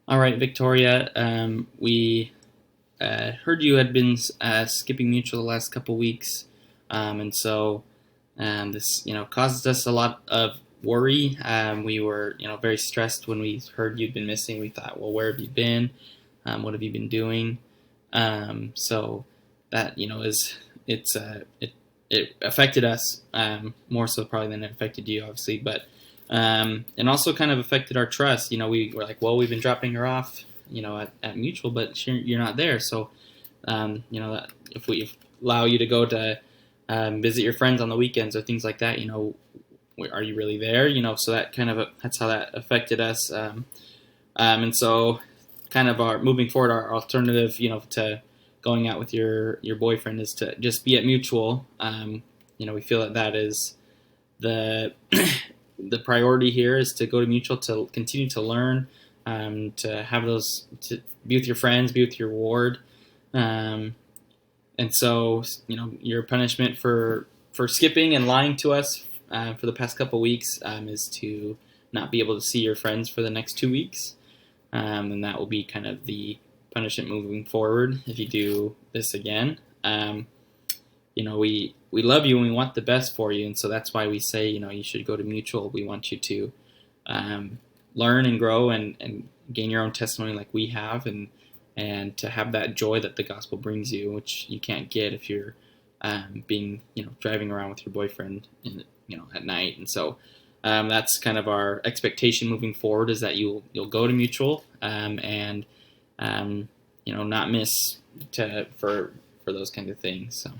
All right, Victoria. We heard you had been skipping mutual the last couple weeks, and so this caused us a lot of worry. We were very stressed when we heard you'd been missing. We thought, well, where have you been? What have you been doing? So that is it affected us more so probably than it affected you, obviously, but and also kind of affected our trust. We were like, well, we've been dropping her off, at Mutual, but you're not there. So, that if we allow you to go to visit your friends on the weekends or things like that, are you really there? So that's how that affected us. And so kind of our moving forward, our alternative, to going out with your boyfriend is to just be at Mutual. We feel that is the the priority here is to go to Mutual to continue to learn, to have to be with your friends, be with your ward, um, and so your punishment for skipping and lying to us for the past couple weeks is to not be able to see your friends for the next 2 weeks, and that will be kind of the punishment moving forward if you do this again. We love you and we want the best for you, and so that's why we say you should go to Mutual. We want you to learn and grow and gain your own testimony like we have, and to have that joy that the gospel brings you, which you can't get if you're being driving around with your boyfriend at night. And so that's kind of our expectation moving forward, is that you'll go to Mutual, and not miss for those kind of things. So